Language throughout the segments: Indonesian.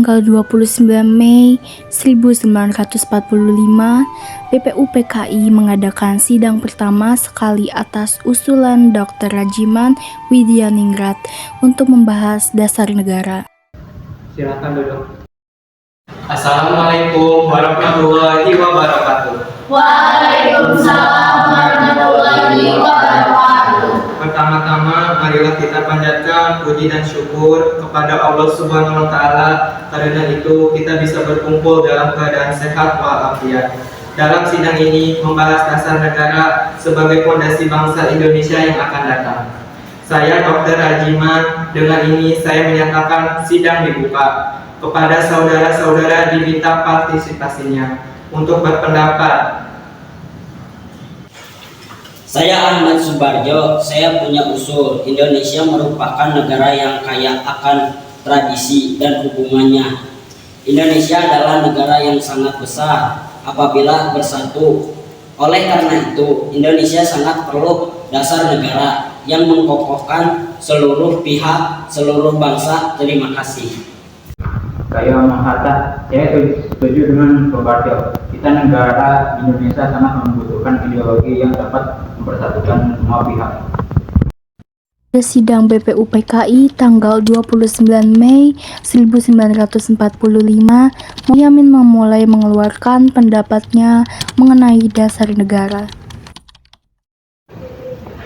tanggal 29 Mei 1945, BPUPKI mengadakan sidang pertama sekali atas usulan Dr. Rajiman Widyaningrat untuk membahas dasar negara. Silakan duduk. Assalamualaikum warahmatullahi wabarakatuh. Waalaikumsalam warahmatullahi wabarakatuh. Pertama-tama, marilah kita panjatkan puji dan syukur kepada Allah Subhanahu wa Ta'ala. Karena itu, kita bisa berkumpul dalam keadaan sehat walafiat. Dalam sidang ini membahas dasar negara sebagai fondasi bangsa Indonesia yang akan datang. Saya Dr. Rajiman, dengan ini saya menyatakan sidang dibuka. Kepada saudara-saudara diminta partisipasinya untuk berpendapat. Saya Ahmad Subarjo, saya punya usul. Indonesia merupakan negara yang kaya akan tradisi dan hubungannya. Indonesia adalah negara yang sangat besar apabila bersatu. Oleh karena itu, Indonesia sangat perlu dasar negara yang mengkokohkan seluruh pihak, seluruh bangsa. Terima kasih. Saya Mahatta, saya setuju dengan Subarjo. Kita negara Indonesia sangat membutuhkan ideologi yang dapat mempersatukan semua pihak. Pada sidang BPUPKI tanggal 29 Mei 1945, Mohyamin memulai mengeluarkan pendapatnya mengenai dasar negara.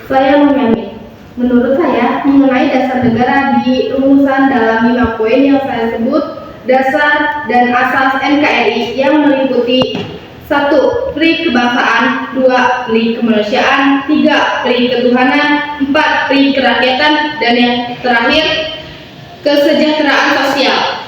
Saya Mohyamin. Menurut saya, mengenai dasar negara di rumusan dalam 5 poin yang saya sebut dasar dan asas NKRI yang meliputi 1. Pri kebangsaan, 2. Pri kemanusiaan, 3. Pri ketuhanan, 4. Pri kerakyatan, dan yang terakhir kesejahteraan sosial.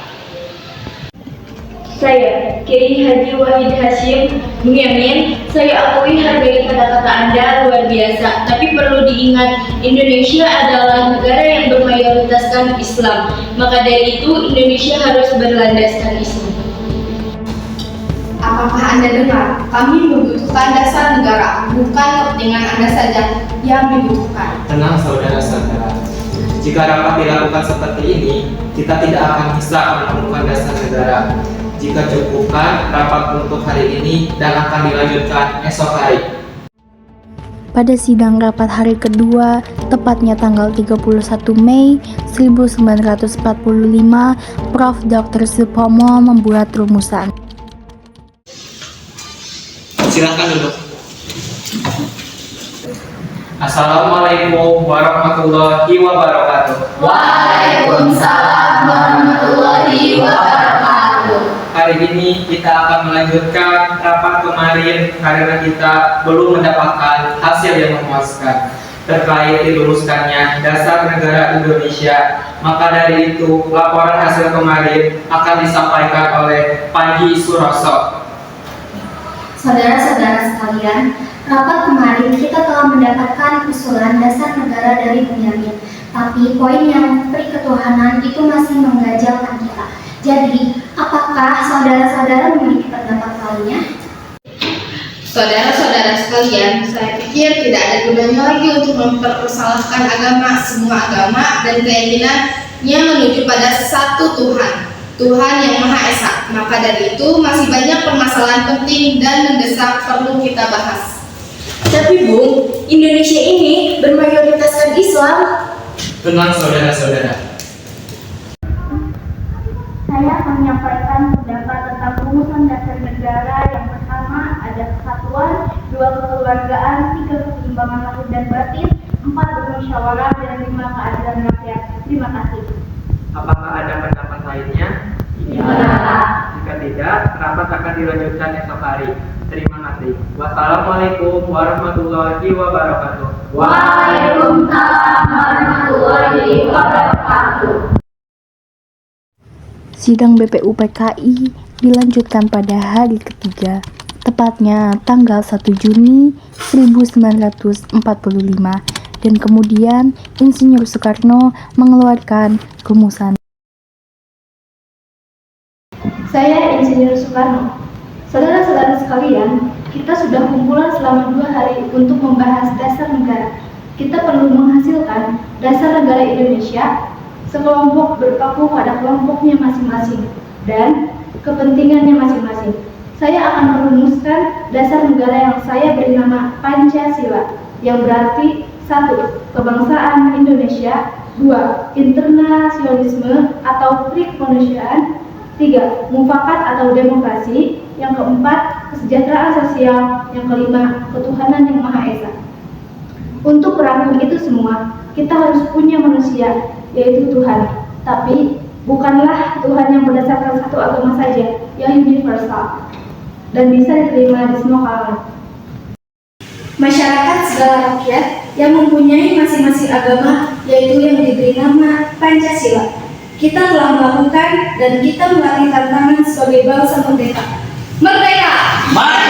Saya, Kiai Haji Wahid Hashim Mohyamin, saya akui hargai kata-kata Anda luar biasa, tapi perlu diingat, Indonesia adalah negara yang bermayoritaskan Islam, maka dari itu Indonesia harus berlandaskan Islam. Apakah Anda dengar? Kami membutuhkan dasar negara, bukan kepentingan Anda saja yang dibutuhkan. Tenang saudara-saudara. Jika rapat dilakukan seperti ini, kita tidak akan bisa menemukan dasar negara. Jika cukupkan rapat untuk hari ini dan akan dilanjutkan esok hari. Pada sidang rapat hari kedua, tepatnya tanggal 31 Mei 1945, Prof. Dr. Supomo membuat rumusan. Silakan duduk. Assalamualaikum warahmatullahi wabarakatuh. Waalaikumsalam warahmatullahi wabarakatuh. Hari ini kita akan melanjutkan rapat kemarin karena kita belum mendapatkan hasil yang memuaskan terkait diluluskannya dasar negara Indonesia. Maka dari itu, laporan hasil kemarin akan disampaikan oleh Panji Suroso. Saudara-saudara sekalian, rapat kemarin kita telah mendapatkan usulan dasar negara dari Mohyamin, tapi poin yang periketuhanan itu masih mengganjalkan kita. Jadi, apakah saudara-saudara memiliki pendapat lainnya? Saudara-saudara sekalian, saya pikir tidak ada gunanya lagi untuk mempersalahkan agama. Semua agama dan keyakinannya menuju pada satu Tuhan, Tuhan yang Maha Esa. Maka dari itu masih banyak permasalahan penting dan mendesak perlu kita bahas. Tapi Bung, Indonesia ini bermayoritaskan Islam. Tenang saudara-saudara. Saya akan menyampaikan pendapat tentang rumusan dasar negara. Yang pertama ada kesatuan, 2 kekeluargaan, 3 keseimbangan lahir dan batin, 4 bermusyawarah, dan 5 keadilan rakyat. Terima kasih. Apakah ada pendapat lainnya? Jika tidak, rapat akan dilanjutkan esok hari. Terima kasih. Wassalamualaikum warahmatullahi wabarakatuh. Waalaikumsalam warahmatullahi wabarakatuh. Sidang BPUPKI dilanjutkan pada hari ketiga, tepatnya tanggal 1 Juni 1945, dan kemudian Insinyur Soekarno mengeluarkan rumusan. Saya Insinyur Soekarno. Saudara-saudara sekalian, kita sudah kumpulan selama 2 hari untuk membahas dasar negara. Kita perlu menghasilkan dasar negara Indonesia. Sekelompok berpaku pada kelompoknya masing-masing. dan kepentingannya masing-masing. Saya akan merumuskan dasar negara yang saya beri nama Pancasila, yang berarti 1. Kebangsaan Indonesia, 2. Internasionalisme atau kemanusiaan, 3. Mufakat atau demokrasi, yang keempat, kesejahteraan sosial, yang kelima, ketuhanan yang Maha Esa. Untuk merangkum itu semua, kita harus punya manusia, yaitu Tuhan. Tapi, bukanlah Tuhan yang berdasarkan satu agama saja, yang universal, dan bisa diterima di semua kalangan. Masyarakat segala rakyat yang mempunyai masing-masing agama, yaitu yang diberi nama Pancasila. Kita telah melakukan dan kita melatih tantangan sebagai bangsa merdeka. Merdeka! Merdeka!